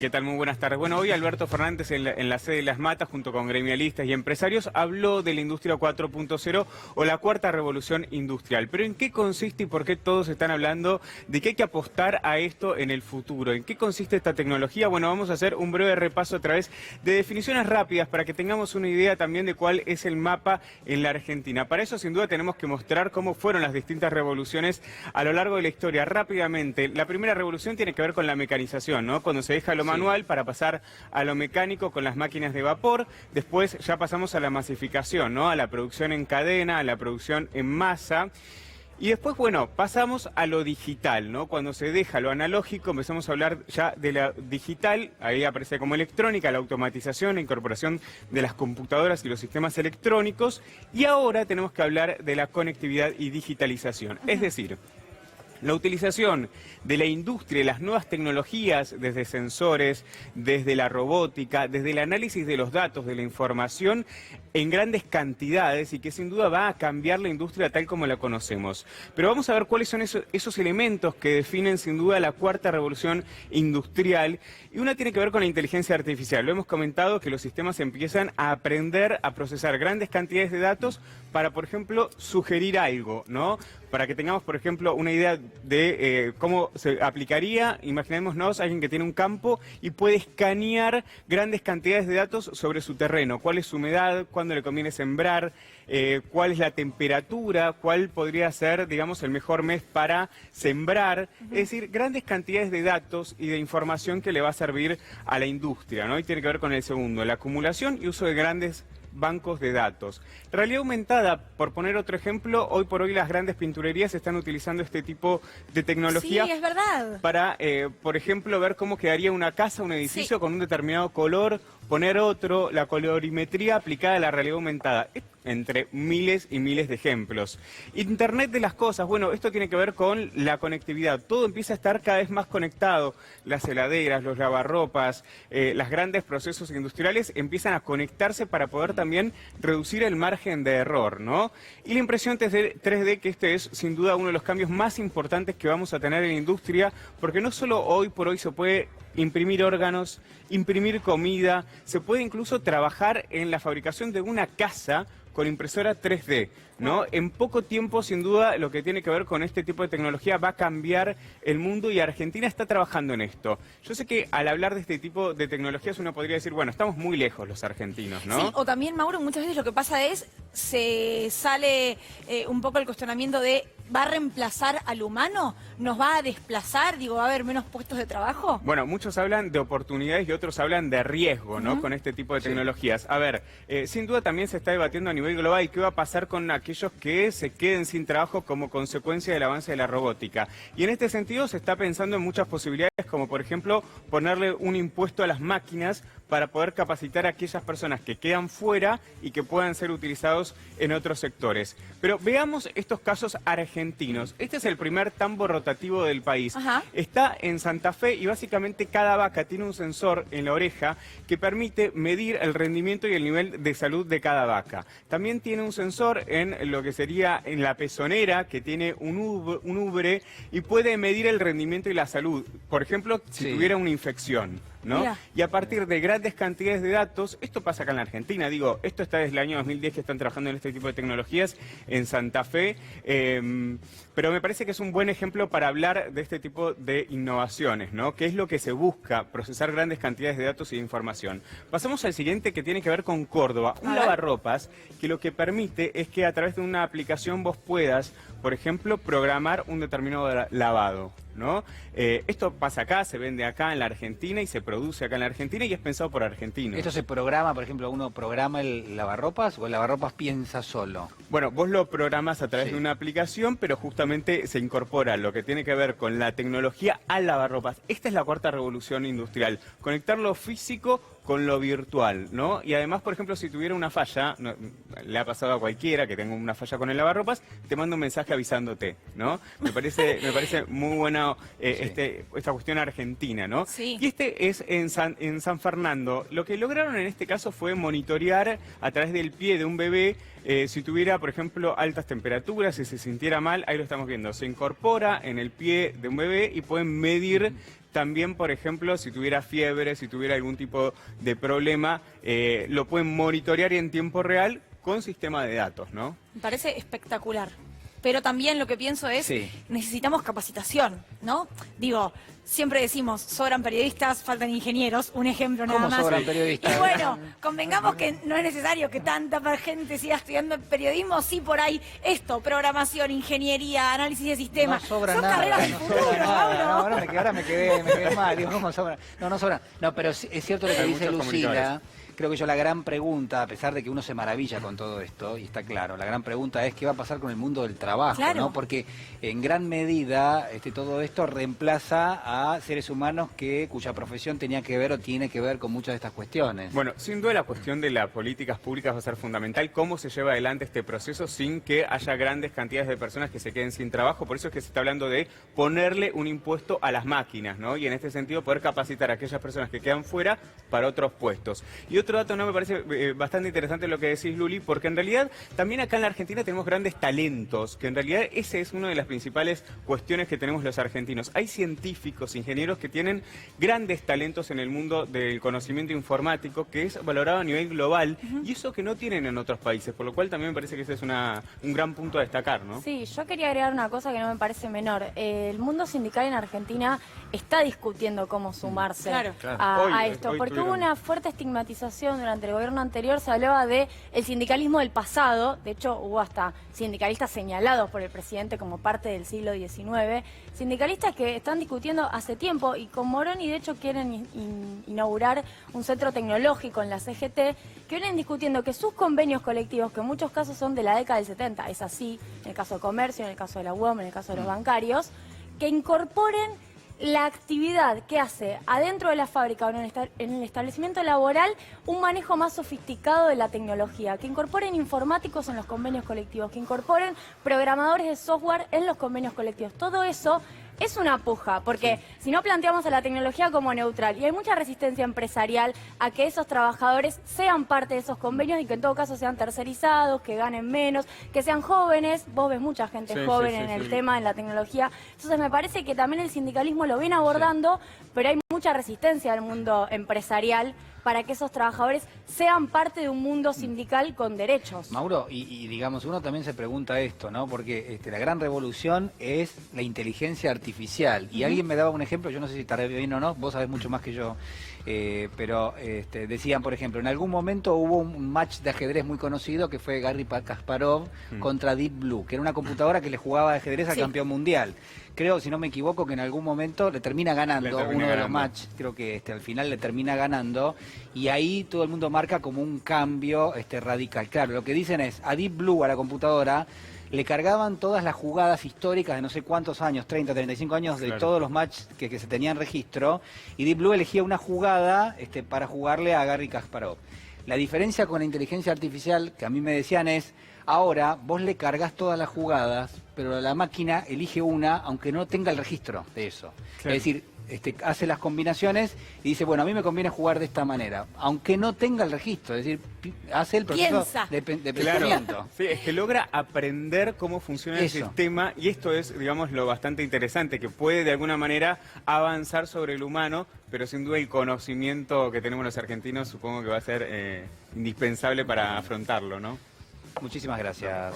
¿Qué tal? Muy buenas tardes. Bueno, hoy Alberto Fernández en la sede de Las Matas, junto con gremialistas y empresarios, habló de la industria 4.0 o la cuarta revolución industrial. Pero ¿en qué consiste y por qué todos están hablando de que hay que apostar a esto en el futuro? ¿En qué consiste esta tecnología? Bueno, vamos a hacer un breve repaso a través de definiciones rápidas para que tengamos una idea también de cuál es el mapa en la Argentina. Para eso, sin duda, tenemos que mostrar cómo fueron las distintas revoluciones a lo largo de la historia. Rápidamente, la primera revolución tiene que ver con la mecanización, ¿no? Cuando se deja lo manual para pasar a lo mecánico con las máquinas de vapor. Después ya pasamos a la masificación, ¿no? A la producción en cadena, a la producción en masa. Y después, bueno, pasamos a lo digital, ¿no? Cuando se deja lo analógico, empezamos a hablar ya de la digital, ahí aparece como electrónica, la automatización, la incorporación de las computadoras y los sistemas electrónicos. Y ahora tenemos que hablar de la conectividad y digitalización. Es decir, la utilización de la industria y las nuevas tecnologías, desde sensores, desde la robótica, desde el análisis de los datos, de la información, en grandes cantidades y que sin duda va a cambiar la industria tal como la conocemos. Pero vamos a ver cuáles son esos elementos que definen sin duda la cuarta revolución industrial. Y una tiene que ver con la inteligencia artificial. Lo hemos comentado que los sistemas empiezan a aprender a procesar grandes cantidades de datos para, por ejemplo, sugerir algo, ¿no? Para que tengamos, por ejemplo, una idea de cómo se aplicaría, imaginémonos a alguien que tiene un campo y puede escanear grandes cantidades de datos sobre su terreno. ¿Cuál es su humedad? ¿Cuándo le conviene sembrar? ¿Cuál es la temperatura? ¿Cuál podría ser, digamos, el mejor mes para sembrar? Es decir, grandes cantidades de datos y de información que le va a servir a la industria, ¿no? Y tiene que ver con el segundo, la acumulación y uso de grandes bancos de datos. Realidad aumentada, por poner otro ejemplo, hoy por hoy las grandes pinturerías están utilizando este tipo de tecnología. Sí, es verdad. Para, por ejemplo, ver cómo quedaría una casa, un edificio con un determinado color, poner otro, la colorimetría aplicada a la realidad aumentada, entre miles y miles de ejemplos. Internet de las cosas, bueno, esto tiene que ver con la conectividad. Todo empieza a estar cada vez más conectado. Las heladeras, los lavarropas, los grandes procesos industriales empiezan a conectarse para poder también reducir el margen de error, ¿no? Y la impresión 3D, que este es sin duda uno de los cambios más importantes que vamos a tener en la industria, porque no solo hoy por hoy se puede imprimir órganos, imprimir comida, se puede incluso trabajar en la fabricación de una casa con impresora 3D, ¿no? En poco tiempo, sin duda, lo que tiene que ver con este tipo de tecnología va a cambiar el mundo y Argentina está trabajando en esto. Yo sé que al hablar de este tipo de tecnologías uno podría decir, bueno, estamos muy lejos los argentinos, ¿no? Sí, o también, Mauro, muchas veces lo que pasa es, se sale un poco el cuestionamiento de, ¿va a reemplazar al humano? ¿Nos va a desplazar? Digo, ¿va a haber menos puestos de trabajo? Bueno, muchos hablan de oportunidades y otros hablan de riesgo, ¿no? Con este tipo de tecnologías. A ver, sin duda también se está debatiendo a nivel global qué va a pasar con aquellos que se queden sin trabajo como consecuencia del avance de la robótica. Y en este sentido se está pensando en muchas posibilidades, como por ejemplo ponerle un impuesto a las máquinas para poder capacitar a aquellas personas que quedan fuera y que puedan ser utilizados en otros sectores. Pero veamos estos casos argentinos. Este es el primer tambo rotativo del país. Está en Santa Fe y básicamente cada vaca tiene un sensor en la oreja que permite medir el rendimiento y el nivel de salud de cada vaca. También tiene un sensor en lo que sería en la pezonera, que tiene un ubre y puede medir el rendimiento y la salud. Por ejemplo, si tuviera una infección, ¿no? Mira. Y a partir de grandes cantidades de datos, esto pasa acá en la Argentina, digo, esto está desde el año 2010 que están trabajando en este tipo de tecnologías en Santa Fe, pero me parece que es un buen ejemplo para hablar de este tipo de innovaciones, ¿no? ¿Qué es lo que se busca? Procesar grandes cantidades de datos y de información. Pasamos al siguiente, que tiene que ver con Córdoba, un lavarropas que lo que permite es que a través de una aplicación vos puedas, por ejemplo, programar un determinado lavado, ¿no? Esto pasa acá, se vende acá en la Argentina y se produce acá en la Argentina y es pensado por argentinos. ¿Esto se programa, por ejemplo, uno programa el lavarropas o el lavarropas piensa solo? Bueno, vos lo programás a través de una aplicación, pero justamente se incorpora lo que tiene que ver con la tecnología al lavarropas. Esta es la cuarta revolución industrial, conectar lo físico con lo virtual, ¿no? Y además, por ejemplo, si tuviera una falla, le ha pasado a cualquiera que tenga una falla con el lavarropas, te manda un mensaje avisándote, ¿no? Me parece muy buena mencionado esta cuestión argentina, ¿no? Sí. Y este es en San Fernando. Lo que lograron en este caso fue monitorear a través del pie de un bebé si tuviera, por ejemplo, altas temperaturas, si se sintiera mal, ahí lo estamos viendo. Se incorpora en el pie de un bebé y pueden medir también, por ejemplo, si tuviera fiebre, si tuviera algún tipo de problema, lo pueden monitorear en tiempo real con sistema de datos, ¿no? Me parece espectacular. Pero también lo que pienso es, Sí. necesitamos capacitación, ¿no? Digo, siempre decimos, sobran periodistas, faltan ingenieros, un ejemplo nada ¿Cómo más. sobran periodistas? Y bueno, convengamos que no es necesario que tanta gente siga estudiando periodismo, sí por ahí esto, programación, ingeniería, análisis de sistemas. No sobra Son nada. carreras del No futuro, sobra nada. No, Mauro. ahora me quedé mal. Digo, ¿cómo sobra? No sobra. No, pero sí, es cierto lo que Hay dice muchos Lucila. comunicadores. Creo que la gran pregunta, a pesar de que uno se maravilla con todo esto, y está claro, la gran pregunta es qué va a pasar con el mundo del trabajo, Claro. ¿no? Porque en gran medida todo esto reemplaza a seres humanos cuya profesión tenía que ver o tiene que ver con muchas de estas cuestiones. Bueno, sin duda la cuestión de las políticas públicas va a ser fundamental. ¿Cómo se lleva adelante este proceso sin que haya grandes cantidades de personas que se queden sin trabajo? Por eso es que se está hablando de ponerle un impuesto a las máquinas, ¿no? Y en este sentido poder capacitar a aquellas personas que quedan fuera para otros puestos. Y otro dato, no me parece bastante interesante lo que decís, Luli, porque en realidad también acá en la Argentina tenemos grandes talentos, que en realidad esa es una de las principales cuestiones que tenemos los argentinos. Hay científicos, ingenieros que tienen grandes talentos en el mundo del conocimiento informático, que es valorado a nivel global, y eso que no tienen en otros países, por lo cual también me parece que ese es un gran punto a destacar, ¿no? Sí, yo quería agregar una cosa que no me parece menor. El mundo sindical en Argentina está discutiendo cómo sumarse Claro. a Hoy esto, porque hubo tuvieron- una fuerte estigmatización durante el gobierno anterior. Se hablaba de el sindicalismo del pasado. De hecho, hubo hasta sindicalistas señalados por el presidente como parte del siglo XIX. Sindicalistas que están discutiendo hace tiempo, y con Moroni de hecho quieren inaugurar un centro tecnológico en la CGT, que vienen discutiendo que sus convenios colectivos, que en muchos casos son de la década del 70, es así, en el caso de comercio, en el caso de la UOM, en el caso de los bancarios, que incorporen la actividad que hace adentro de la fábrica o en el establecimiento laboral un manejo más sofisticado de la tecnología, que incorporen informáticos en los convenios colectivos, que incorporen programadores de software en los convenios colectivos. Todo eso es una puja, porque si no planteamos a la tecnología como neutral, y hay mucha resistencia empresarial a que esos trabajadores sean parte de esos convenios y que en todo caso sean tercerizados, que ganen menos, que sean jóvenes. Vos ves mucha gente Sí, joven sí, sí, en el sí. tema, en la tecnología. Entonces me parece que también el sindicalismo lo viene abordando, pero hay mucha resistencia del mundo empresarial para que esos trabajadores sean parte de un mundo sindical con derechos. Mauro, y digamos, uno también se pregunta esto, ¿no? Porque la gran revolución es la inteligencia artificial. Y alguien me daba un ejemplo, yo no sé si estaré bien o no, vos sabés mucho más que yo, pero decían, por ejemplo, en algún momento hubo un match de ajedrez muy conocido que fue Garry Kasparov contra Deep Blue, que era una computadora que le jugaba ajedrez al Sí. campeón mundial. Creo, si no me equivoco, que en algún momento le termina ganando Le termina uno de los ganando. matches, creo que al final le termina ganando, y ahí todo el mundo marca como un cambio radical. Claro, lo que dicen es, a Deep Blue, a la computadora, le cargaban todas las jugadas históricas de no sé cuántos años, 30, 35 años, de Claro. todos los matches que se tenían registro, y Deep Blue elegía una jugada para jugarle a Garry Kasparov. La diferencia con la inteligencia artificial, que a mí me decían, es, ahora vos le cargas todas las jugadas, pero la máquina elige una, aunque no tenga el registro de eso. Claro. Es decir, hace las combinaciones y dice, bueno, a mí me conviene jugar de esta manera, aunque no tenga el registro, es decir, hace el proceso Piensa. de Claro, pensamiento. sí, es que logra aprender cómo funciona Eso. el sistema, y esto es, digamos, lo bastante interesante, que puede de alguna manera avanzar sobre el humano, pero sin duda el conocimiento que tenemos los argentinos supongo que va a ser indispensable para afrontarlo, ¿no? Muchísimas gracias.